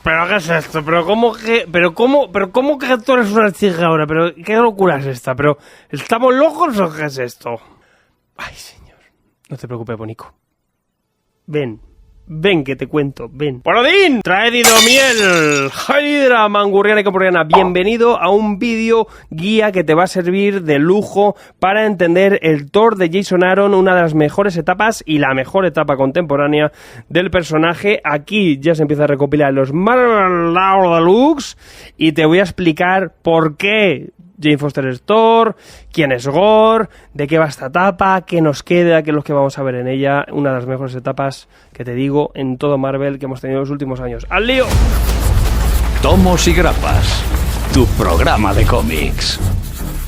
¿Pero qué es esto? ¿Pero cómo que tú eres una chica ahora? ¿Pero qué locura es esta? ¿Pero estamos locos o qué es esto? Ay, señor. No te preocupes, Bonico. Ven que te cuento, ven. ¡Porodín! Traído miel. Hydra, mangurriana y camporriana. Bienvenido a un vídeo guía que te va a servir de lujo para entender el Thor de Jason Aaron, una de las mejores etapas y la mejor etapa contemporánea del personaje. Aquí ya se empieza a recopilar los Marvel Deluxe y te voy a explicar por qué Jane Foster es Thor, quién es Gore, de qué va esta etapa, qué nos queda, qué es lo que vamos a ver en ella. Una de las mejores etapas, que te digo, en todo Marvel que hemos tenido en los últimos años. ¡Al lío! Tomos y grapas, tu programa de cómics.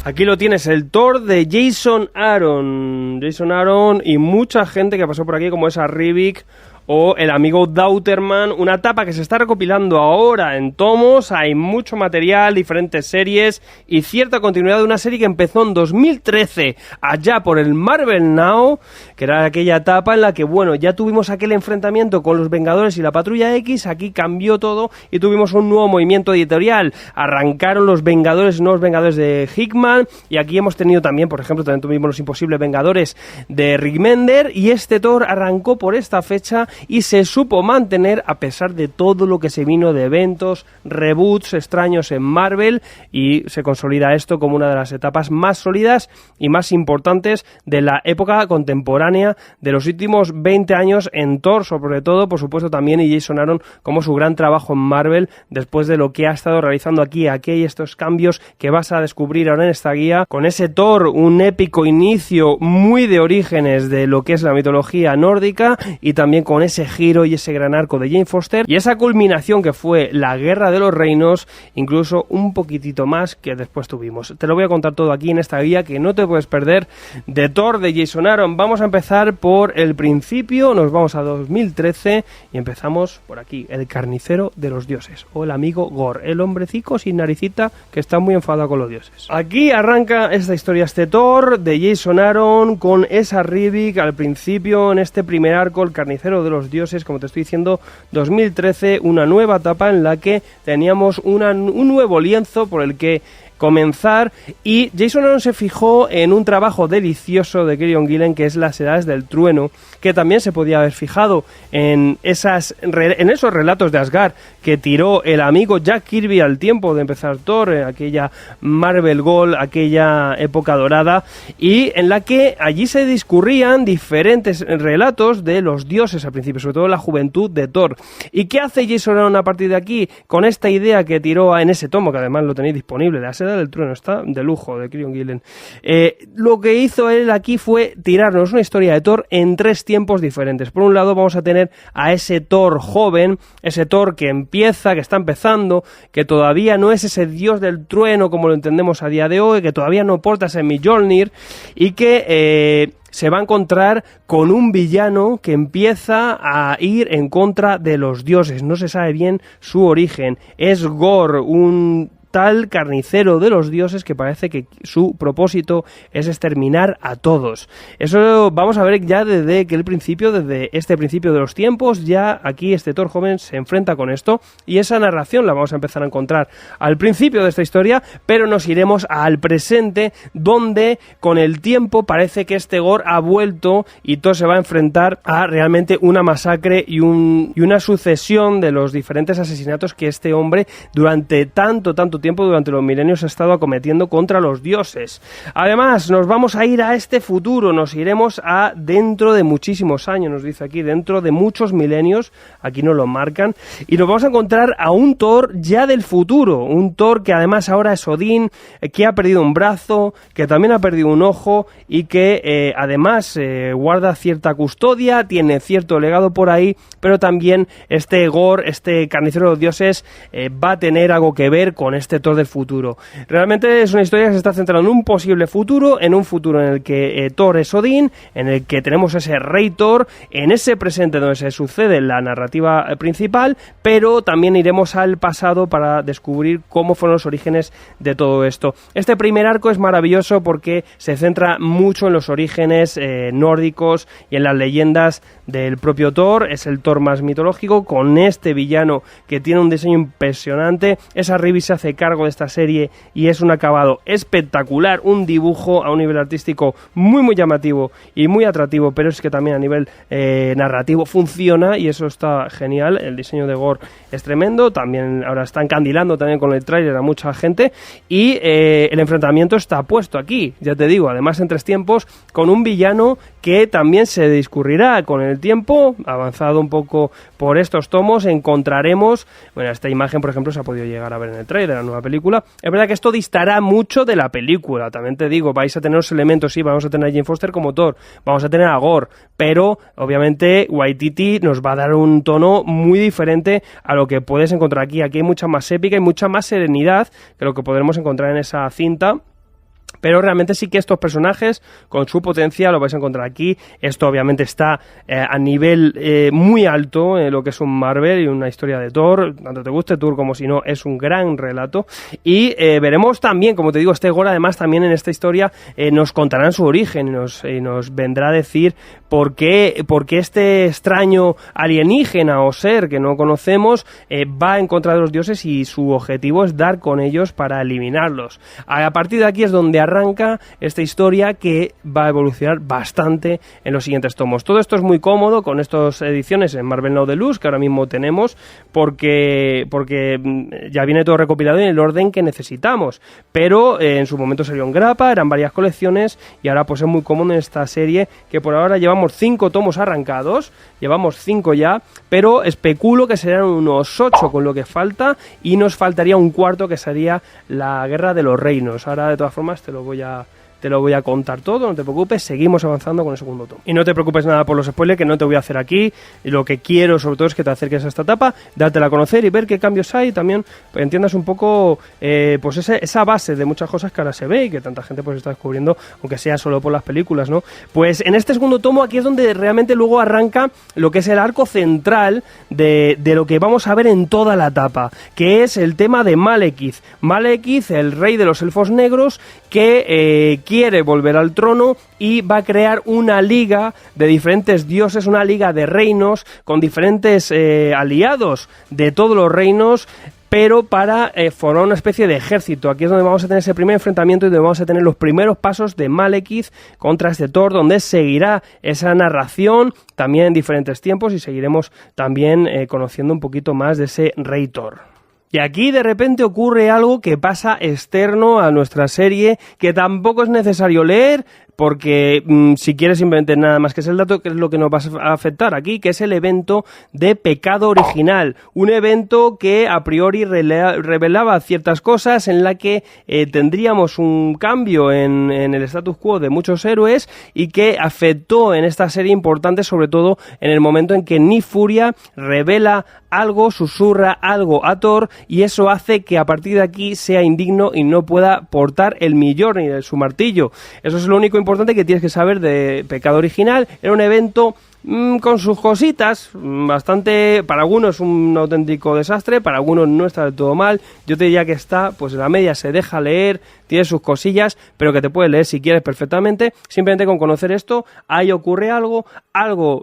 Aquí lo tienes, el Thor de Jason Aaron. Jason Aaron y mucha gente que pasó por aquí, como esa Rivik o el amigo Dauterman, una etapa que se está recopilando ahora en tomos. Hay mucho material, diferentes series y cierta continuidad de una serie que empezó en 2013, allá por el Marvel Now, que era aquella etapa en la que, bueno, ya tuvimos aquel enfrentamiento con los Vengadores y la Patrulla X. Aquí cambió todo y tuvimos un nuevo movimiento editorial. Arrancaron los Vengadores, nuevos Vengadores de Hickman, y aquí hemos tenido también, por ejemplo, también tuvimos los Imposibles Vengadores de Rick Mender, y este Thor arrancó por esta fecha y se supo mantener a pesar de todo lo que se vino de eventos, reboots extraños en Marvel, y se consolida esto como una de las etapas más sólidas y más importantes de la época contemporánea de los últimos 20 años en Thor, sobre todo, por supuesto, también, y Jason Aaron como su gran trabajo en Marvel después de lo que ha estado realizando aquí y estos cambios que vas a descubrir ahora en esta guía, con ese Thor, un épico inicio muy de orígenes de lo que es la mitología nórdica, y también con ese giro y ese gran arco de Jane Foster y esa culminación que fue la Guerra de los Reinos, incluso un poquitito más que después tuvimos. Te lo voy a contar todo aquí en esta guía que no te puedes perder de Thor de Jason Aaron. Vamos a empezar por el principio, nos vamos a 2013 y empezamos por aquí, el carnicero de los dioses, o el amigo Gore, el hombrecico sin naricita que está muy enfadado con los dioses. Aquí arranca esta historia, este Thor de Jason Aaron, con esa Rivik al principio en este primer arco, el carnicero de los dioses, como te estoy diciendo, 2013, una nueva etapa en la que teníamos un nuevo lienzo por el que comenzar, y Jason Aaron se fijó en un trabajo delicioso de Kieron Gillen, que es Las Edades del Trueno, que también se podía haber fijado en esos relatos de Asgard que tiró el amigo Jack Kirby al tiempo de empezar Thor, aquella Marvel Gold, aquella época dorada, y en la que allí se discurrían diferentes relatos de los dioses al principio, sobre todo la juventud de Thor. ¿Y qué hace Jason Aaron a partir de aquí con esta idea que tiró en ese tomo, que además lo tenéis disponible, de Las Edades del Trueno, está de lujo, de Kieron Gillen? Lo que hizo él aquí fue tirarnos una historia de Thor en tres tiempos diferentes. Por un lado vamos a tener a ese Thor joven, ese Thor que está empezando, que todavía no es ese dios del trueno como lo entendemos a día de hoy, que todavía no porta ese Mjolnir, y que se va a encontrar con un villano que empieza a ir en contra de los dioses. No se sabe bien su origen. Es Gore, un tal carnicero de los dioses que parece que su propósito es exterminar a todos. Eso vamos a ver ya desde este principio de los tiempos. Ya aquí este Thor joven se enfrenta con esto, y esa narración la vamos a empezar a encontrar al principio de esta historia, pero nos iremos al presente, donde con el tiempo parece que este Gore ha vuelto y Thor se va a enfrentar a realmente una masacre y una sucesión de los diferentes asesinatos que este hombre durante tanto tiempo, durante los milenios, ha estado acometiendo contra los dioses. Además, nos vamos a ir a este futuro, nos iremos a dentro de muchísimos años, nos dice aquí, dentro de muchos milenios, aquí nos lo marcan, y nos vamos a encontrar a un Thor ya del futuro, un Thor que además ahora es Odín, que ha perdido un brazo, que también ha perdido un ojo, y que además guarda cierta custodia, tiene cierto legado por ahí, pero también este Gore, este carnicero de los dioses, va a tener algo que ver con este este Thor del futuro. Realmente es una historia que se está centrando en un posible futuro, en un futuro en el que Thor es Odín, en el que tenemos ese rey Thor, en ese presente donde se sucede la narrativa principal, pero también iremos al pasado para descubrir cómo fueron los orígenes de todo esto. Este primer arco es maravilloso porque se centra mucho en los orígenes nórdicos y en las leyendas del propio Thor. Es el Thor más mitológico, con este villano que tiene un diseño impresionante. Esa Rivi se hace cargo de esta serie y es un acabado espectacular, un dibujo a un nivel artístico muy muy llamativo y muy atractivo, pero es que también a nivel narrativo funciona y eso está genial. El diseño de Gore es tremendo, también ahora está encandilando también con el tráiler a mucha gente y el enfrentamiento está puesto aquí, ya te digo, además en 3 tiempos, con un villano que también se discurrirá con el tiempo. Avanzado un poco por estos tomos encontraremos, bueno, esta imagen por ejemplo se ha podido llegar a ver en el trailer de la nueva película. Es verdad que esto distará mucho de la película, también te digo, vais a tener los elementos, sí, vamos a tener a Jane Foster como Thor, vamos a tener a Gore, pero obviamente Waititi nos va a dar un tono muy diferente a lo que puedes encontrar aquí. Aquí hay mucha más épica y mucha más serenidad que lo que podremos encontrar en esa cinta. Pero realmente sí que estos personajes, con su potencial, lo vais a encontrar aquí. Esto obviamente está a nivel muy alto en lo que es un Marvel y una historia de Thor. Tanto te guste Thor como si no, es un gran relato. Y veremos también, como te digo, este Gore además también en esta historia nos contarán su origen y nos vendrá a decir por qué este extraño alienígena o ser que no conocemos va en contra de los dioses y su objetivo es dar con ellos para eliminarlos. A partir de aquí es donde arranca esta historia que va a evolucionar bastante en los siguientes tomos. Todo esto es muy cómodo con estas ediciones en Marvel Now Deluxe que ahora mismo tenemos porque ya viene todo recopilado en el orden que necesitamos, pero en su momento salió en grapa, eran varias colecciones y ahora pues es muy cómodo en esta serie que por ahora llevamos 5 tomos arrancados, llevamos 5 ya, pero especulo que serán unos 8 con lo que falta y nos faltaría un cuarto que sería la Guerra de los Reinos. Ahora de todas formas te lo voy a contar todo, no te preocupes, seguimos avanzando con el segundo tomo. Y no te preocupes nada por los spoilers que no te voy a hacer aquí, y lo que quiero sobre todo es que te acerques a esta etapa, dártela a conocer y ver qué cambios hay, y también pues, entiendas un poco pues esa base de muchas cosas que ahora se ve y que tanta gente pues está descubriendo, aunque sea solo por las películas, ¿no? Pues en este segundo tomo aquí es donde realmente luego arranca lo que es el arco central de lo que vamos a ver en toda la etapa, que es el tema de Malekith. Malekith, el rey de los elfos negros, que quiere volver al trono y va a crear una liga de diferentes dioses, una liga de reinos con diferentes aliados de todos los reinos, pero para formar una especie de ejército. Aquí es donde vamos a tener ese primer enfrentamiento y donde vamos a tener los primeros pasos de Malekith contra este Thor, donde seguirá esa narración también en diferentes tiempos y seguiremos también conociendo un poquito más de ese rey Thor. Y aquí de repente ocurre algo que pasa externo a nuestra serie, que tampoco es necesario leer, porque si quieres simplemente nada más que es el dato, que es lo que nos va a afectar aquí, que es el evento de Pecado Original, un evento que a priori revelaba ciertas cosas en la que tendríamos un cambio en el status quo de muchos héroes y que afectó en esta serie importante, sobre todo en el momento en que Nick Furia revela algo, susurra algo a Thor, y eso hace que a partir de aquí sea indigno y no pueda portar el Mjolnir de su martillo. Eso es lo único importante que tienes que saber de Pecado Original. Era un evento con sus cositas, bastante, para algunos un auténtico desastre, para algunos no está del todo mal. Yo te diría que está, pues la media se deja leer, tiene sus cosillas, pero que te puedes leer si quieres perfectamente. Simplemente con conocer esto, ahí ocurre algo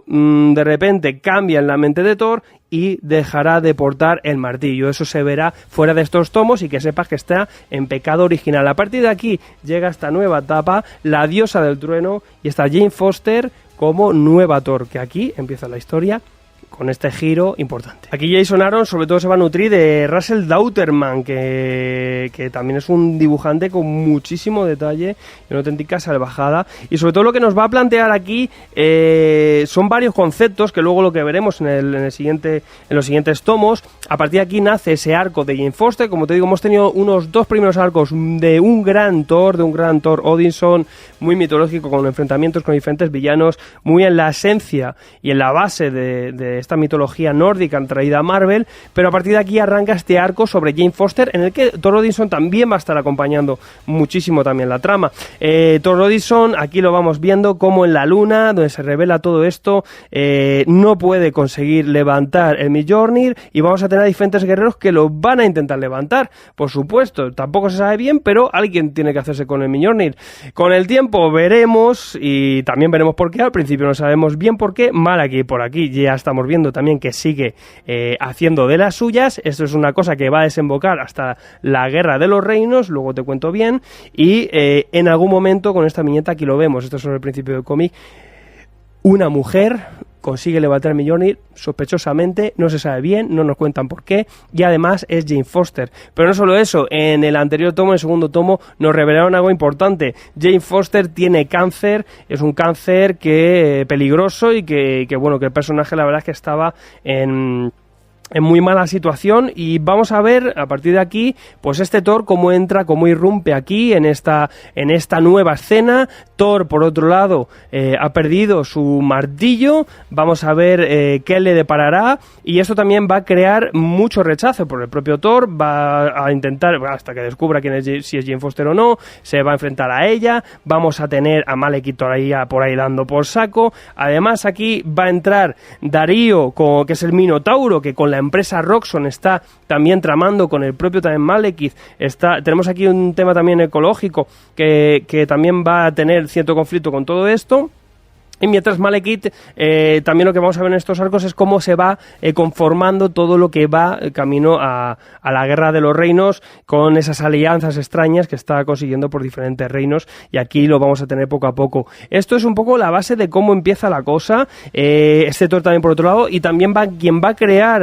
de repente cambia en la mente de Thor y dejará de portar el martillo. Eso se verá fuera de estos tomos y que sepas que está en Pecado Original. A partir de aquí llega esta nueva etapa, la diosa del trueno, y está Jane Foster como nueva Thor, que aquí empieza la historia con este giro importante. Aquí Jason Aaron sobre todo se va a nutrir de Russell Dauterman, que también es un dibujante con muchísimo detalle y una auténtica salvajada, y sobre todo lo que nos va a plantear aquí son varios conceptos que luego lo que veremos en los siguientes tomos. A partir de aquí nace ese arco de Jane Foster. Como te digo, hemos tenido unos 2 primeros arcos de un gran Thor Odinson, muy mitológico, con enfrentamientos con diferentes villanos, muy en la esencia y en la base de esta mitología nórdica traída a Marvel, pero a partir de aquí arranca este arco sobre Jane Foster, en el que Thor Odinson también va a estar acompañando muchísimo también la trama. Thor Odinson, aquí lo vamos viendo como en la luna, donde se revela todo esto, no puede conseguir levantar el Mjolnir, y vamos a tener a diferentes guerreros que lo van a intentar levantar, por supuesto, tampoco se sabe bien, pero alguien tiene que hacerse con el Mjolnir. Con el tiempo veremos, y también veremos por qué, al principio no sabemos bien por qué. Malekith por aquí ya estamos viendo también que sigue haciendo de las suyas. Esto es una cosa que va a desembocar hasta la Guerra de los Reinos, luego te cuento bien, y en algún momento con esta viñeta aquí lo vemos, esto es sobre el principio del cómic, una mujer consigue levantar el Mjolnir sospechosamente, no se sabe bien, no nos cuentan por qué, y además es Jane Foster. Pero no solo eso, en el anterior tomo, en el segundo tomo, nos revelaron algo importante. Jane Foster tiene cáncer, es un cáncer peligroso, y que bueno, que el personaje la verdad es que estaba en muy mala situación, y vamos a ver a partir de aquí pues este Thor cómo entra, cómo irrumpe aquí en esta nueva escena. Thor, por otro lado, ha perdido su martillo, vamos a ver qué le deparará, y esto también va a crear mucho rechazo por el propio Thor. Va a intentar, hasta que descubra si es Jane Foster o no, se va a enfrentar a ella. Vamos a tener a Malekith por ahí dando por saco. Además aquí va a entrar Darío, que es el Minotauro, que con la empresa Roxxon está también tramando con el propio también Malekith. Tenemos aquí un tema también ecológico que también va a tener cierto conflicto con todo esto. Y mientras Malekith, también lo que vamos a ver en estos arcos es cómo se va conformando todo lo que va camino a la Guerra de los Reinos, con esas alianzas extrañas que está consiguiendo por diferentes reinos, y aquí lo vamos a tener poco a poco. Esto es un poco la base de cómo empieza la cosa. Este Thor también por otro lado, y también quien va a crear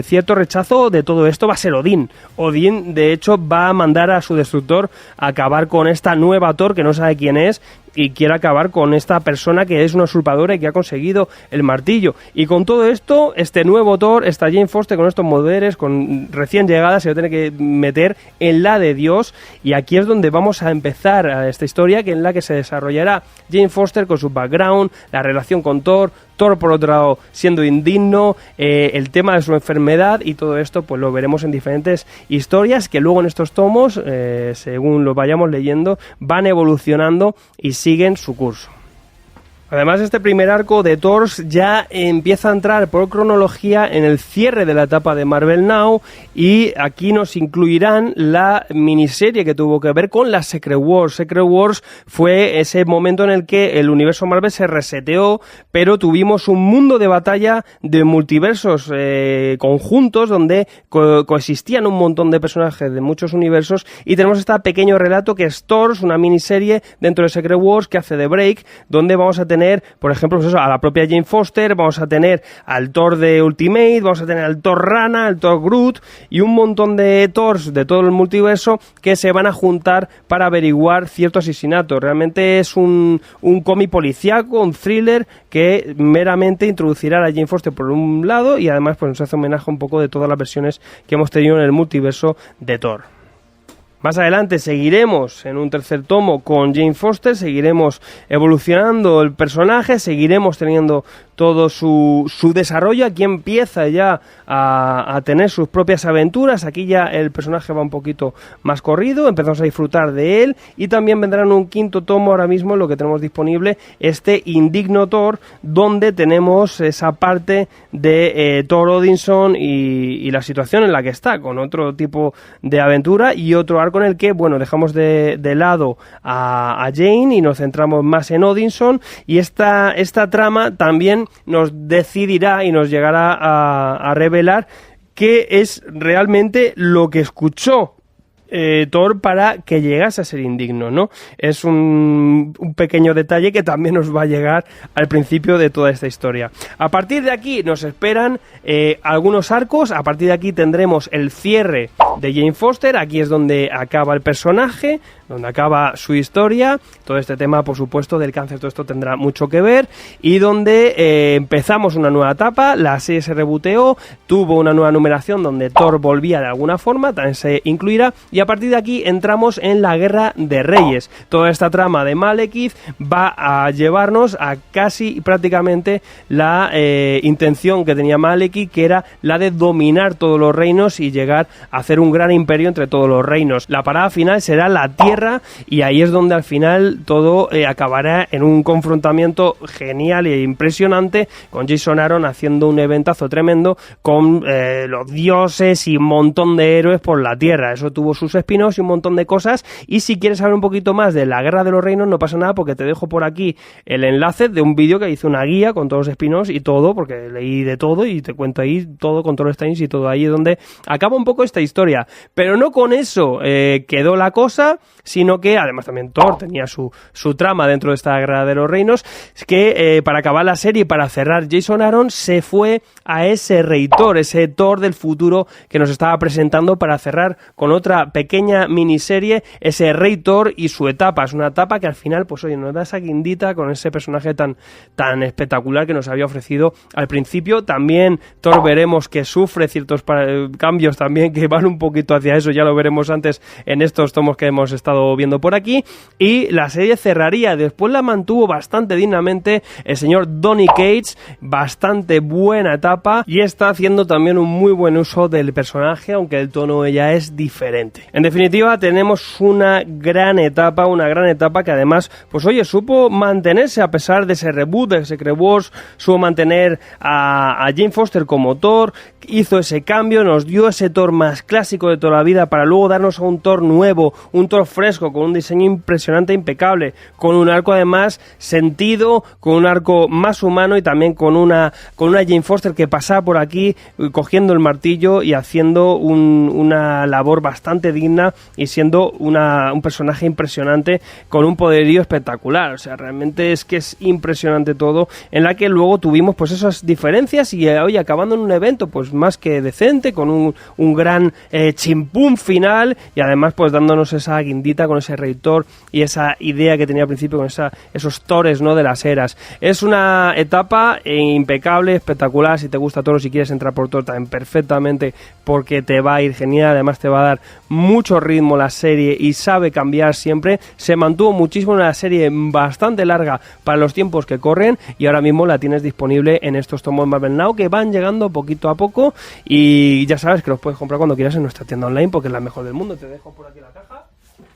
cierto rechazo de todo esto va a ser Odín. Odín, de hecho, va a mandar a su destructor a acabar con esta nueva Thor, que no sabe quién es, y quiere acabar con esta persona que es una usurpadora y que ha conseguido el martillo. Y con todo esto, este nuevo Thor, esta Jane Foster con estos poderes, con recién llegada, se va a tener que meter en la de Dios, y aquí es donde vamos a empezar a esta historia, que en la que se desarrollará Jane Foster con su background, la relación con Thor, por otro lado siendo indigno, el tema de su enfermedad, y todo esto pues lo veremos en diferentes historias que luego en estos tomos, según lo vayamos leyendo, van evolucionando y siguen su curso. Además, este primer arco de Thor ya empieza a entrar por cronología en el cierre de la etapa de Marvel Now, y aquí nos incluirán la miniserie que tuvo que ver con la Secret Wars. Secret Wars fue ese momento en el que el universo Marvel se reseteó, pero tuvimos un mundo de batalla de multiversos conjuntos, donde coexistían un montón de personajes de muchos universos, y tenemos este pequeño relato que es Thor, una miniserie dentro de Secret Wars que hace de break, donde vamos a tener, por ejemplo, pues eso, a la propia Jane Foster, vamos a tener al Thor de Ultimate, vamos a tener al Thor Rana, al Thor Groot, y un montón de Thors de todo el multiverso que se van a juntar para averiguar cierto asesinato. Realmente es un cómic policíaco, un thriller que meramente introducirá a la Jane Foster por un lado, y además pues nos hace homenaje un poco de todas las versiones que hemos tenido en el multiverso de Thor. Más adelante seguiremos en un tercer tomo con Jane Foster, seguiremos evolucionando el personaje, seguiremos teniendo todo su desarrollo. Aquí empieza ya a tener sus propias aventuras, aquí ya el personaje va un poquito más corrido, empezamos a disfrutar de él, y también vendrá en un quinto tomo ahora mismo lo que tenemos disponible, este Indigno Thor, donde tenemos esa parte de Thor Odinson y la situación en la que está, con otro tipo de aventura y otro arco en el que, bueno, dejamos de lado a Jane y nos centramos más en Odinson, y esta trama también nos decidirá y nos llegará a revelar qué es realmente lo que escuchó Thor para que llegase a ser indigno, ¿no? Es un pequeño detalle que también nos va a llegar al principio de toda esta historia. A partir de aquí nos esperan algunos arcos. A partir de aquí tendremos el cierre de Jane Foster. Aquí es donde acaba el personaje. donde acaba su historia. Todo este tema, por supuesto, del cáncer, todo esto tendrá mucho que ver, y donde empezamos una nueva etapa. La serie se reboteó, tuvo una nueva numeración donde Thor volvía de alguna forma, también se incluirá, y a partir de aquí entramos en la Guerra de Reyes. Toda esta trama de Malekith va a llevarnos a casi prácticamente la intención que tenía Malekith, que era la de dominar todos los reinos y llegar a hacer un gran imperio entre todos los reinos. La parada final será la Tierra, y ahí es donde al final todo acabará en un confrontamiento genial e impresionante, con Jason Aaron haciendo un eventazo tremendo con los dioses y un montón de héroes por la Tierra. Eso tuvo sus spin-offs y un montón de cosas, y si quieres saber un poquito más de la Guerra de los Reinos no pasa nada, porque te dejo por aquí el enlace de un vídeo que hice, una guía con todos los spin-offs y todo, porque leí de todo y te cuento ahí todo con todos los times y todo. Ahí es donde acaba un poco esta historia, pero no con eso quedó la cosa, sino que además también Thor tenía su trama dentro de esta Guerra de los Reinos, que para acabar la serie y para cerrar, Jason Aaron se fue a ese Rey Thor, ese Thor del futuro que nos estaba presentando, para cerrar con otra pequeña miniserie ese Rey Thor y su etapa. Es una etapa que al final, pues oye, nos da esa guindita con ese personaje tan espectacular que nos había ofrecido al principio. También Thor veremos que sufre ciertos cambios también que van un poquito hacia eso, ya lo veremos antes en estos tomos que hemos estado viendo por aquí, y la serie cerraría. Después la mantuvo bastante dignamente el señor Donny Cates, bastante buena etapa, y está haciendo también un muy buen uso del personaje, aunque el tono ya es diferente. En definitiva, tenemos una gran etapa que además, pues oye, supo mantenerse a pesar de ese reboot de Secret Wars, supo mantener a Jane Foster como Thor, hizo ese cambio, nos dio ese Thor más clásico de toda la vida, para luego darnos a un Thor nuevo, un Thor fresco, con un diseño impresionante e impecable, con un arco además sentido, con un arco más humano, y también con una Jane Foster que pasaba por aquí cogiendo el martillo y haciendo una labor bastante digna, y siendo un personaje impresionante con un poderío espectacular. O sea, realmente es que es impresionante todo, en la que luego tuvimos pues esas diferencias, y hoy acabando en un evento pues más que decente, con un gran chimpún final, y además pues dándonos esa guindita con ese Rey Thor y esa idea que tenía al principio con esos Thores, ¿no?, de las eras. Es una etapa impecable, espectacular. Si te gusta Thor, si quieres entrar por Thor también perfectamente, porque te va a ir genial. Además te va a dar mucho ritmo la serie y sabe cambiar siempre. Se mantuvo muchísimo, una serie bastante larga para los tiempos que corren, y ahora mismo la tienes disponible en estos tomos Marvel Now, que van llegando poquito a poco, y ya sabes que los puedes comprar cuando quieras en nuestra tienda online, porque es la mejor del mundo. Te dejo por aquí la caja.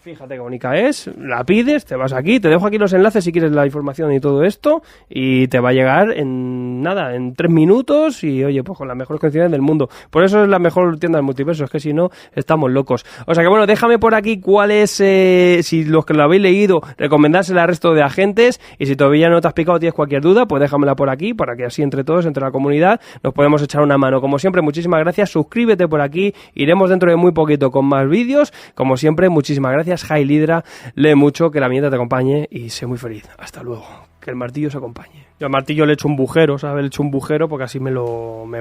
Fíjate qué bonita es, la pides, te vas aquí, te dejo aquí los enlaces si quieres la información y todo esto, y te va a llegar en 3 minutos, y oye, pues con las mejores condiciones del mundo. Por eso es la mejor tienda del multiverso, es que si no, estamos locos. O sea que bueno, déjame por aquí cuál es, si los que lo habéis leído, recomendársela al resto de agentes, y si todavía no te has picado, tienes cualquier duda, pues déjamela por aquí, para que así entre todos, entre la comunidad, nos podemos echar una mano. Como siempre, muchísimas gracias, suscríbete por aquí, iremos dentro de muy poquito con más vídeos. Como siempre, muchísimas gracias. Jail Hydra, lee mucho, que la mienta te acompañe y sé muy feliz. Hasta luego. Que el martillo se acompañe. Yo al martillo le echo un bujero, ¿sabes? Le echo un bujero porque así me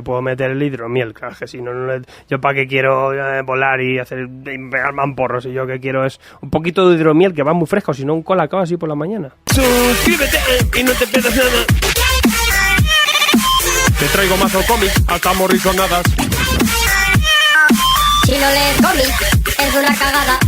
puedo meter el hidromiel. Claro, que si no, yo para qué quiero volar y pegar mamporros, y yo que quiero es un poquito de hidromiel que va muy fresco, si no un colacao así por la mañana. Suscríbete y no te pierdas nada. Te traigo mazo cómics, hasta morriconadas. Si no lees cómics, es una cagada.